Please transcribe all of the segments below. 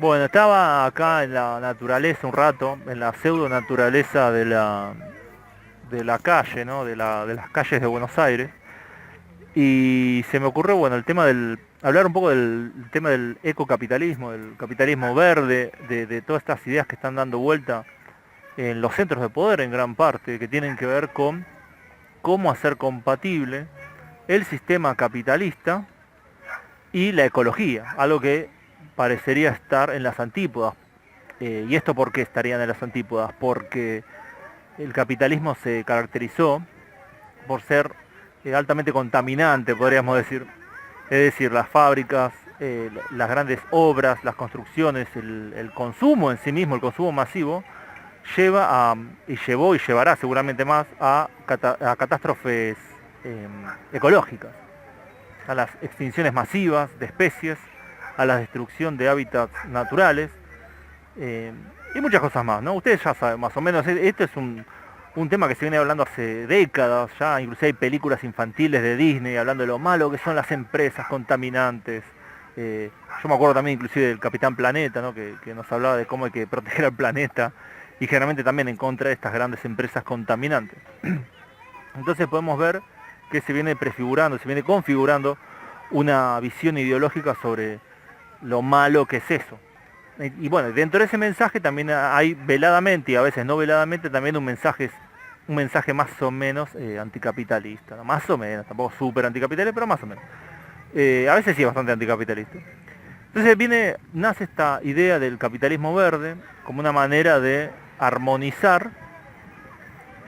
Bueno, estaba acá en la naturaleza un rato, en la pseudo naturaleza de la calle, ¿no? De las calles de Buenos Aires. Y se me ocurrió, bueno, hablar un poco del tema del ecocapitalismo, del capitalismo verde, de todas estas ideas que están dando vuelta en los centros de poder en gran parte, que tienen que ver con cómo hacer compatible el sistema capitalista y la ecología, algo que parecería estar en las antípodas. ¿Y esto por qué estarían en las antípodas? Porque el capitalismo se caracterizó por ser altamente contaminante, podríamos decir. Es decir, las fábricas, las grandes obras, las construcciones, el consumo en sí mismo, el consumo masivo, y llevó y llevará seguramente más a catástrofes eh, ecológicas, a las extinciones masivas de especies, a la destrucción de hábitats naturales, eh, y muchas cosas más, ¿no? Ustedes ya saben más o menos, este es un tema que se viene hablando hace décadas, ya incluso hay películas infantiles de Disney hablando de lo malo que son las empresas contaminantes. Yo me acuerdo también inclusive del Capitán Planeta, ¿no? Que nos hablaba de cómo hay que proteger al planeta y generalmente también en contra de estas grandes empresas contaminantes. Entonces podemos ver que se viene prefigurando, se viene configurando una visión ideológica sobre lo malo que es eso. Y bueno, dentro de ese mensaje también hay veladamente y a veces no veladamente también un mensaje más o menos anticapitalista, ¿no? Más o menos, tampoco súper anticapitalista, pero más o menos. A veces sí bastante anticapitalista. Entonces nace esta idea del capitalismo verde como una manera de armonizar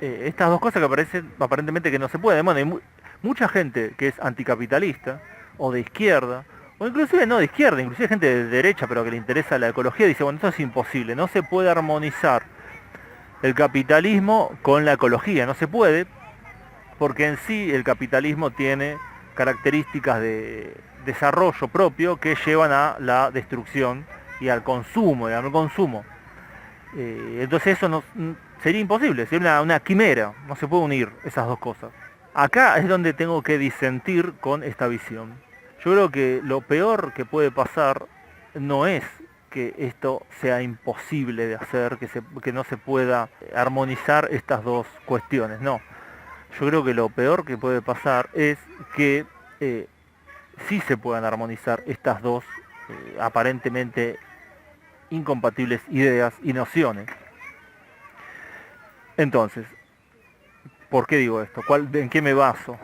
estas dos cosas que parecen aparentemente que no se pueden. Bueno, mucha gente que es anticapitalista o de izquierda, o inclusive no de izquierda, inclusive gente de derecha, pero que le interesa la ecología, dice, bueno, esto es imposible, no se puede armonizar el capitalismo con la ecología, no se puede, porque en sí el capitalismo tiene características de desarrollo propio que llevan a la destrucción y al consumo, y al consumo. Entonces eso no, sería imposible, sería una quimera, no se puede unir esas dos cosas. Acá es donde tengo que disentir con esta visión. Yo creo que lo peor que puede pasar no es que esto sea imposible de hacer, que no se pueda armonizar estas dos cuestiones, no. Yo creo que lo peor que puede pasar es que sí se puedan armonizar estas dos aparentemente incompatibles ideas y nociones. Entonces, ¿por qué digo esto? ¿En qué me baso?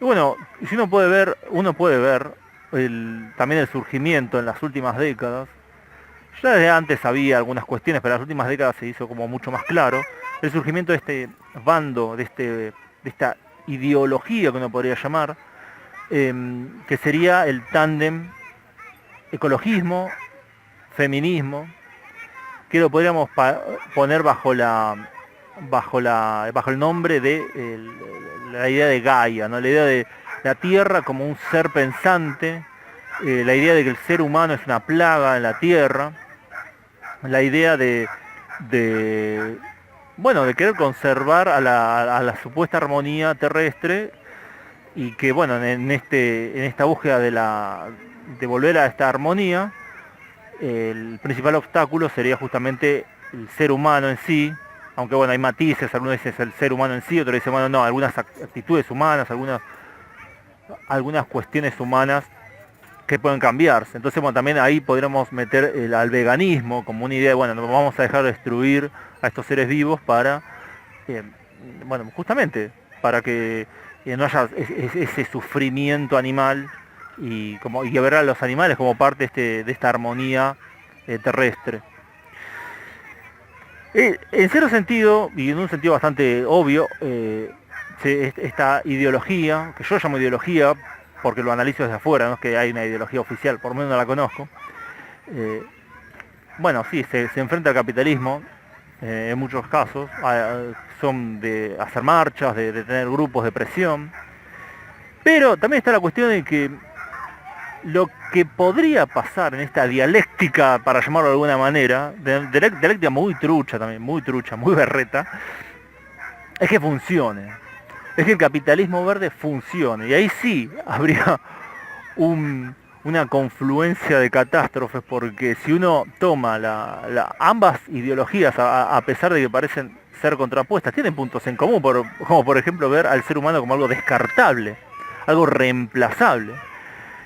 Y bueno, si uno puede ver también el surgimiento en las últimas décadas. Ya desde antes había algunas cuestiones, pero en las últimas décadas se hizo como mucho más claro el surgimiento de este bando, de esta ideología que uno podría llamar, que sería el tándem ecologismo, feminismo, que lo podríamos poner bajo el nombre de la idea de Gaia, ¿no? La idea de la Tierra como un ser pensante, la idea de que el ser humano es una plaga en la Tierra, la idea bueno, de querer conservar a la supuesta armonía terrestre y que, bueno, en esta búsqueda de volver a esta armonía, el principal obstáculo sería justamente el ser humano en sí, aunque bueno, hay matices, algunos dicen el ser humano en sí, otros dicen, bueno, no, algunas actitudes humanas, algunas cuestiones humanas que pueden cambiarse. Entonces, bueno, también ahí podríamos meter al veganismo como una idea de, bueno, no vamos a dejar de destruir a estos seres vivos para, eh, bueno, justamente, para que no haya ese sufrimiento animal y ver a los animales como parte de esta armonía terrestre. En cierto sentido, y en un sentido bastante obvio, esta ideología, que yo llamo ideología porque lo analizo desde afuera, no es que hay una ideología oficial, por lo menos no la conozco, eh, bueno, sí, se enfrenta al capitalismo en muchos casos, son de hacer marchas, de tener grupos de presión, pero también está la cuestión de que lo que podría pasar en esta dialéctica, para llamarlo de alguna manera, dialéctica muy trucha también, muy trucha, muy berreta, es que funcione. Es que el capitalismo verde funcione. Y ahí sí habría un, una confluencia de catástrofes, porque si uno toma ambas ideologías, a pesar de que parecen ser contrapuestas, tienen puntos en común, como por ejemplo ver al ser humano como algo descartable, algo reemplazable.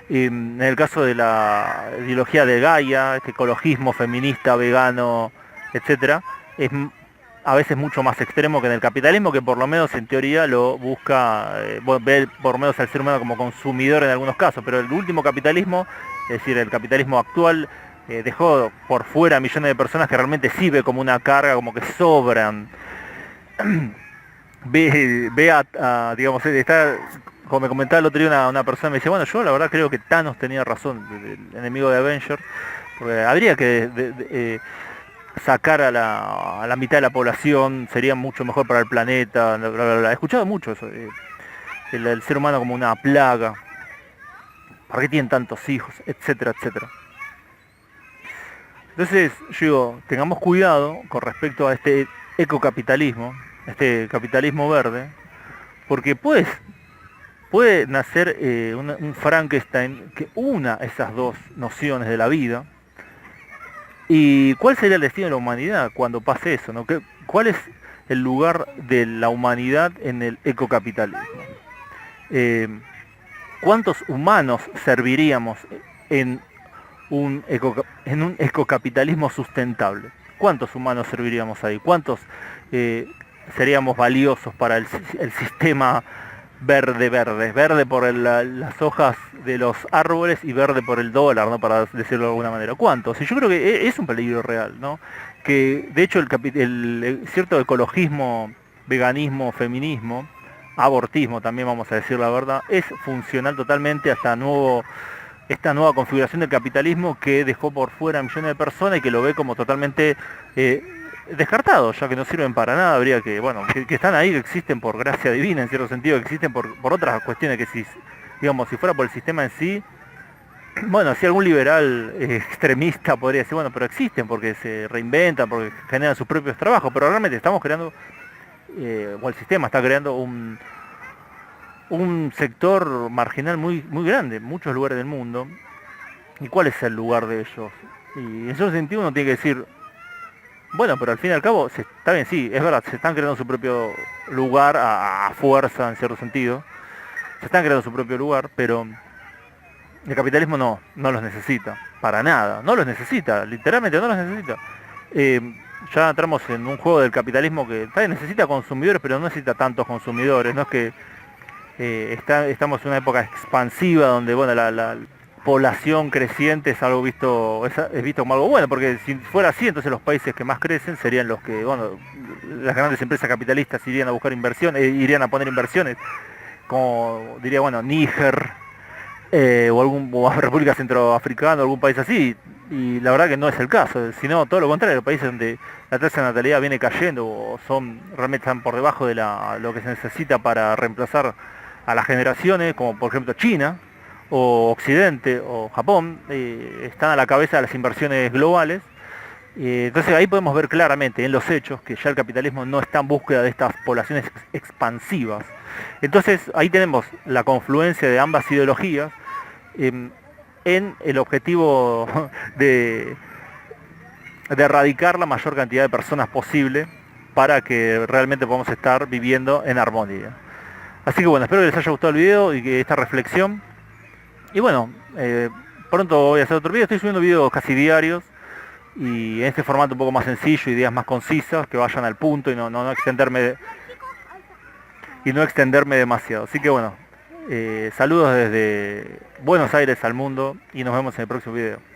En el caso de la ideología de Gaia, este ecologismo feminista, vegano, etcétera, es a veces mucho más extremo que en el capitalismo, que por lo menos en teoría lo busca, ver por lo menos al ser humano como consumidor en algunos casos, pero el último capitalismo, es decir, el capitalismo actual, dejó por fuera a millones de personas que realmente sí ve como una carga, como que sobran. Ve digamos, está, como me comentaba el otro día una persona, me decía, bueno, yo la verdad creo que Thanos tenía razón, el enemigo de Avengers, porque habría que sacar a la mitad de la población, sería mucho mejor para el planeta, bla, bla, bla. He escuchado mucho eso, el ser humano como una plaga, ¿para qué tienen tantos hijos? Etcétera, etcétera. Entonces, yo digo, tengamos cuidado con respecto a este ecocapitalismo, este capitalismo verde, porque pues puede nacer un Frankenstein que una esas dos nociones de la vida. ¿Y cuál sería el destino de la humanidad cuando pase eso? ¿No? ¿Cuál es el lugar de la humanidad en el ecocapitalismo? Eh, ¿Cuántos humanos serviríamos en en un ecocapitalismo sustentable? ¿Cuántos humanos serviríamos ahí? ¿Cuántos eh, seríamos valiosos para el sistema verde por las hojas de los árboles y verde por el dólar, ¿no? Para decirlo de alguna manera. ¿Cuántos? Y yo creo que es un peligro real, ¿no? Que de hecho el cierto ecologismo, veganismo, feminismo, abortismo también, vamos a decir la verdad, es funcional totalmente hasta esta nueva configuración del capitalismo que dejó por fuera a millones de personas y que lo ve como totalmente descartado, ya que no sirven para nada. Habría que, bueno, que están ahí, que existen por gracia divina en cierto sentido, que existen por otras cuestiones, que si, digamos, si fuera por el sistema en sí, bueno, si algún liberal extremista podría decir, bueno, pero existen porque se reinventan, porque generan sus propios trabajos, pero realmente estamos creando, o el sistema está creando un sector marginal muy grande en muchos lugares del mundo. ¿Y cuál es el lugar de ellos? Y en ese sentido uno tiene que decir, bueno, pero al fin y al cabo, está bien, sí, es verdad, se están creando su propio lugar a fuerza, en cierto sentido. Se están creando su propio lugar, pero el capitalismo no los necesita, para nada, no los necesita, literalmente no los necesita. Eh, ya entramos en un juego del capitalismo que necesita consumidores, pero no necesita tantos consumidores, no es que estamos en una época expansiva donde bueno la población creciente es algo es visto como algo bueno, porque si fuera así entonces los países que más crecen serían los que, bueno, las grandes empresas capitalistas irían a buscar inversión, irían a poner inversiones, como diría, bueno, Níger, o República Centroafricana, algún país así, y la verdad que no es el caso, sino todo lo contrario, países donde la tasa de natalidad viene cayendo o realmente están por debajo de lo que se necesita para reemplazar a las generaciones, como por ejemplo China, o Occidente, o Japón, están a la cabeza de las inversiones globales. Entonces ahí podemos ver claramente en los hechos que ya el capitalismo no está en búsqueda de estas poblaciones expansivas. Entonces ahí tenemos la confluencia de ambas ideologías en el objetivo de, de erradicar la mayor cantidad de personas posible para que realmente podamos estar viviendo en armonía. Así que bueno, espero que les haya gustado el video y que esta reflexión. Y bueno, pronto voy a hacer otro video, estoy subiendo videos casi diarios y en este formato un poco más sencillo, ideas más concisas, que vayan al punto y no extenderme demasiado. Así que bueno, saludos desde Buenos Aires al mundo y nos vemos en el próximo video.